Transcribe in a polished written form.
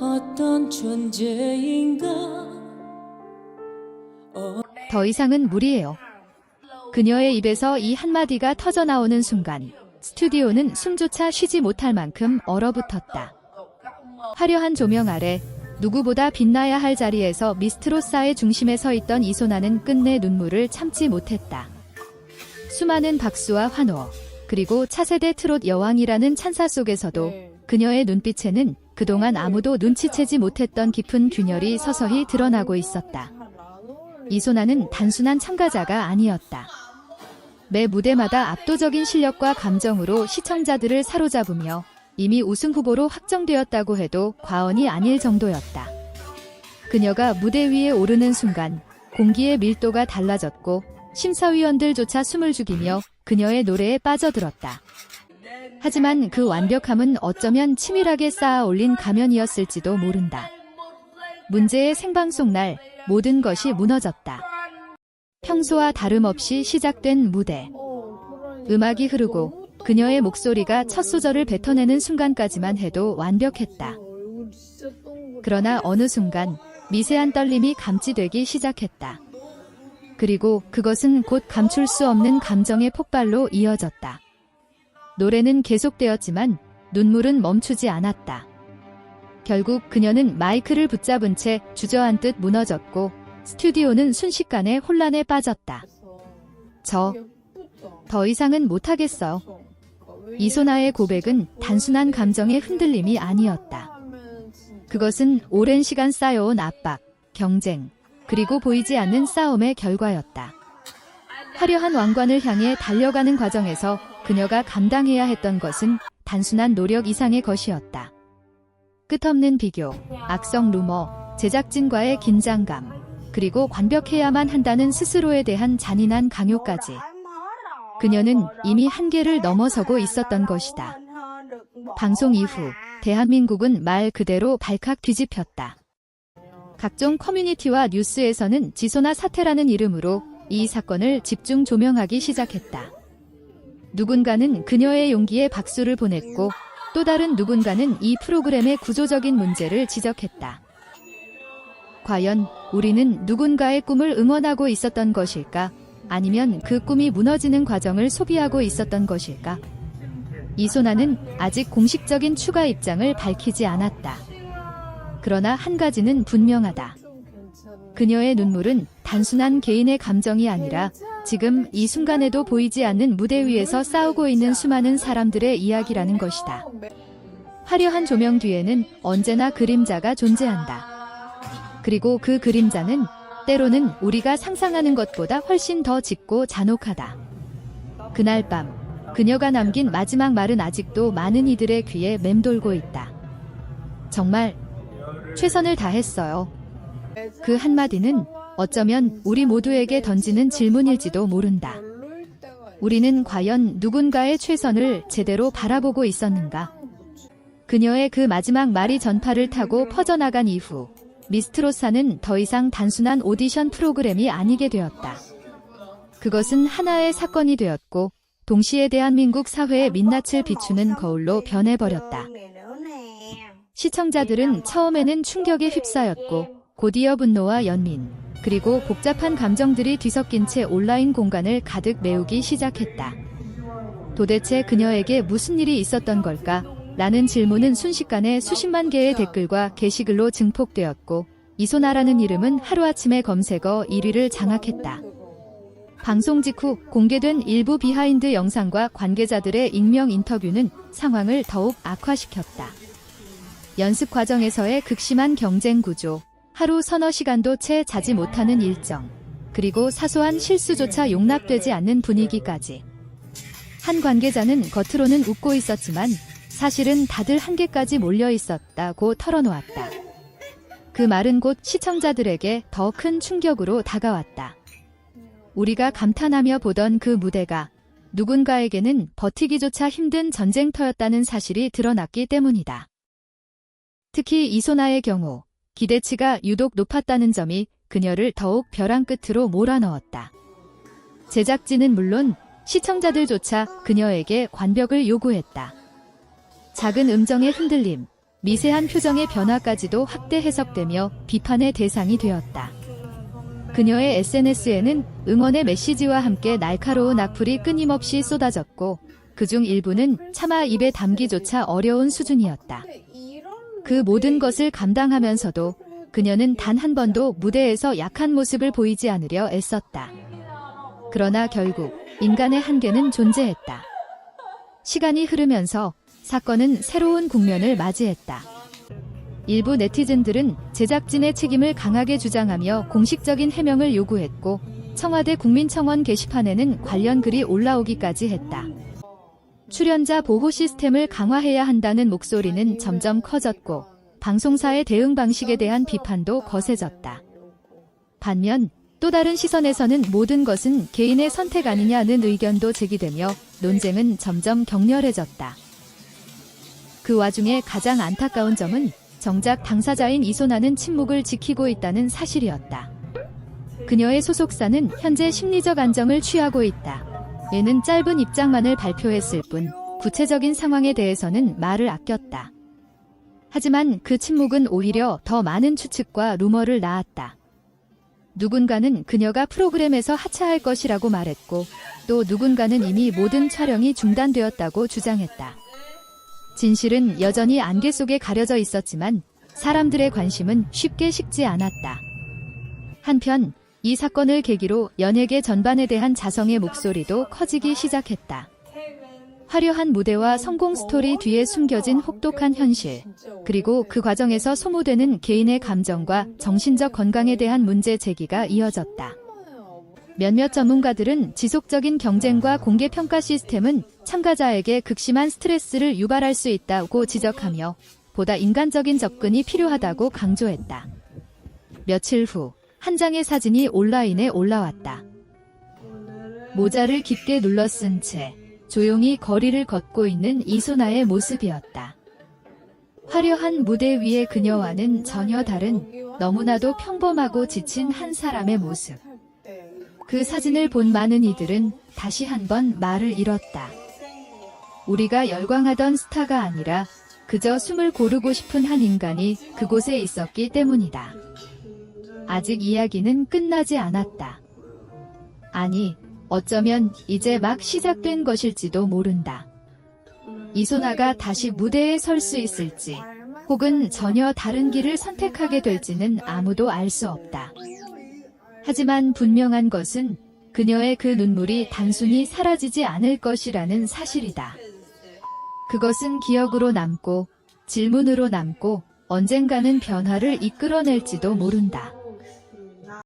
어떤 존재인가. 더 이상은 무리예요. 그녀의 입에서 이 한마디가 터져나오는 순간 스튜디오는 숨조차 쉬지 못할 만큼 얼어붙었다. 화려한 조명 아래 누구보다 빛나야 할 자리에서 미스트로사의 중심에 서 있던 이소나는 끝내 눈물을 참지 못했다. 수많은 박수와 환호, 그리고 차세대 트롯 여왕이라는 찬사 속에서도 그녀의 눈빛에는 그동안 아무도 눈치채지 못했던 깊은 균열이 서서히 드러나고 있었다. 이소나는 단순한 참가자가 아니었다. 매 무대마다 압도적인 실력과 감정으로 시청자들을 사로잡으며 이미 우승 후보로 확정되었다고 해도 과언이 아닐 정도였다. 그녀가 무대 위에 오르는 순간 공기의 밀도가 달라졌고 심사위원들조차 숨을 죽이며 그녀의 노래에 빠져들었다. 하지만 그 완벽함은 어쩌면 치밀하게 쌓아 올린 가면이었을지도 모른다. 문제의 생방송 날 모든 것이 무너졌다. 평소와 다름없이 시작된 무대. 음악이 흐르고 그녀의 목소리가 첫 소절을 뱉어내는 순간까지만 해도 완벽했다. 그러나 어느 순간 미세한 떨림이 감지되기 시작했다. 그리고 그것은 곧 감출 수 없는 감정의 폭발로 이어졌다. 노래는 계속되었지만 눈물은 멈추지 않았다. 결국 그녀는 마이크를 붙잡은 채 주저앉듯 무너졌고 스튜디오는 순식간에 혼란에 빠졌다. 더 이상은 못하겠어. 이소나의 고백은 단순한 감정의 흔들림이 아니었다. 그것은 오랜 시간 쌓여온 압박, 경쟁, 그리고 보이지 않는 싸움의 결과였다. 화려한 왕관을 향해 달려가는 과정에서 그녀가 감당해야 했던 것은 단순한 노력 이상의 것이었다. 끝없는 비교, 악성 루머, 제작진과의 긴장감, 그리고 완벽해야만 한다는 스스로에 대한 잔인한 강요까지. 그녀는 이미 한계를 넘어서고 있었던 것이다. 방송 이후 대한민국은 말 그대로 발칵 뒤집혔다. 각종 커뮤니티와 뉴스에서는 지소나 사태라는 이름으로 이 사건을 집중 조명하기 시작했다. 누군가는 그녀의 용기에 박수를 보냈고 또 다른 누군가는 이 프로그램의 구조적인 문제를 지적했다. 과연 우리는 누군가의 꿈을 응원하고 있었던 것일까? 아니면 그 꿈이 무너지는 과정을 소비하고 있었던 것일까? 이소나는 아직 공식적인 추가 입장을 밝히지 않았다. 그러나 한 가지는 분명하다. 그녀의 눈물은 단순한 개인의 감정이 아니라 지금 이 순간에도 보이지 않는 무대 위에서 싸우고 있는 수많은 사람들의 이야기라는 것이다. 화려한 조명 뒤에는 언제나 그림자가 존재한다. 그리고 그 그림자는 때로는 우리가 상상하는 것보다 훨씬 더 짙고 잔혹하다. 그날 밤, 그녀가 남긴 마지막 말은 아직도 많은 이들의 귀에 맴돌고 있다. 정말 최선을 다했어요. 그 한마디는 어쩌면 우리 모두에게 던지는 질문일지도 모른다. 우리는 과연 누군가의 최선을 제대로 바라보고 있었는가? 그녀의 그 마지막 말이 전파를 타고 퍼져나간 이후 미스트로사는 더 이상 단순한 오디션 프로그램이 아니게 되었다. 그것은 하나의 사건이 되었고 동시에 대한민국 사회의 민낯을 비추는 거울로 변해버렸다. 시청자들은 처음에는 충격에 휩싸였고 곧이어 분노와 연민, 그리고 복잡한 감정들이 뒤섞인 채 온라인 공간을 가득 메우기 시작했다. 도대체 그녀에게 무슨 일이 있었던 걸까? 라는 질문은 순식간에 수십만 개의 댓글과 게시글로 증폭되었고 이소나라는 이름은 하루아침에 검색어 1위를 장악했다. 방송 직후 공개된 일부 비하인드 영상과 관계자들의 익명 인터뷰는 상황을 더욱 악화시켰다. 연습 과정에서의 극심한 경쟁 구조, 하루 서너 시간도 채 자지 못하는 일정, 그리고 사소한 실수조차 용납되지 않는 분위기까지. 한 관계자는 겉으로는 웃고 있었지만 사실은 다들 한계까지 몰려 있었다고 털어놓았다. 그 말은 곧 시청자들에게 더 큰 충격으로 다가왔다. 우리가 감탄하며 보던 그 무대가 누군가에게는 버티기조차 힘든 전쟁터였다는 사실이 드러났기 때문이다. 특히 이소나의 경우 기대치가 유독 높았다는 점이 그녀를 더욱 벼랑 끝으로 몰아넣었다. 제작진은 물론 시청자들조차 그녀에게 관벽을 요구했다. 작은 음정의 흔들림, 미세한 표정의 변화까지도 확대 해석되며 비판의 대상이 되었다. 그녀의 SNS에는 응원의 메시지와 함께 날카로운 악플이 끊임없이 쏟아졌고 그중 일부는 차마 입에 담기조차 어려운 수준이었다. 그 모든 것을 감당하면서도 그녀는 단 한 번도 무대에서 약한 모습을 보이지 않으려 애썼다. 그러나 결국 인간의 한계는 존재했다. 시간이 흐르면서 사건은 새로운 국면을 맞이했다. 일부 네티즌들은 제작진의 책임을 강하게 주장하며 공식적인 해명을 요구했고 청와대 국민청원 게시판에는 관련 글이 올라오기까지 했다. 출연자 보호 시스템을 강화해야 한다는 목소리는 점점 커졌고 방송사의 대응 방식에 대한 비판도 거세졌다. 반면 또 다른 시선에서는 모든 것은 개인의 선택 아니냐는 의견도 제기되며 논쟁은 점점 격렬해졌다. 그 와중에 가장 안타까운 점은 정작 당사자인 이소나는 침묵을 지키고 있다는 사실이었다. 그녀의 소속사는 현재 심리적 안정을 취하고 있다. 얘는 짧은 입장만을 발표했을 뿐 구체적인 상황에 대해서는 말을 아꼈다. 하지만 그 침묵은 오히려 더 많은 추측과 루머를 낳았다. 누군가는 그녀가 프로그램에서 하차할 것이라고 말했고 또 누군가는 이미 모든 촬영이 중단되었다고 주장했다. 진실은 여전히 안개 속에 가려져 있었지만 사람들의 관심은 쉽게 식지 않았다. 한편 이 사건을 계기로 연예계 전반에 대한 자성의 목소리도 커지기 시작했다. 화려한 무대와 성공 스토리 뒤에 숨겨진 혹독한 현실, 그리고 그 과정에서 소모되는 개인의 감정과 정신적 건강에 대한 문제 제기가 이어졌다. 몇몇 전문가들은 지속적인 경쟁과 공개 평가 시스템은 참가자에게 극심한 스트레스를 유발할 수 있다고 지적하며 보다 인간적인 접근이 필요하다고 강조했다. 며칠 후 한 장의 사진이 온라인에 올라왔다. 모자를 깊게 눌러 쓴 채 조용히 거리를 걷고 있는 이소나의 모습이었다. 화려한 무대 위의 그녀와는 전혀 다른 너무나도 평범하고 지친 한 사람의 모습. 그 사진을 본 많은 이들은 다시 한번 말을 잃었다. 우리가 열광하던 스타가 아니라 그저 숨을 고르고 싶은 한 인간이 그곳에 있었기 때문이다. 아직 이야기는 끝나지 않았다. 아니, 어쩌면 이제 막 시작된 것일지도 모른다. 이소나가 다시 무대에 설 수 있을지, 혹은 전혀 다른 길을 선택하게 될지는 아무도 알 수 없다. 하지만 분명한 것은 그녀의 그 눈물이 단순히 사라지지 않을 것이라는 사실이다. 그것은 기억으로 남고, 질문으로 남고, 언젠가는 변화를 이끌어낼지도 모른다.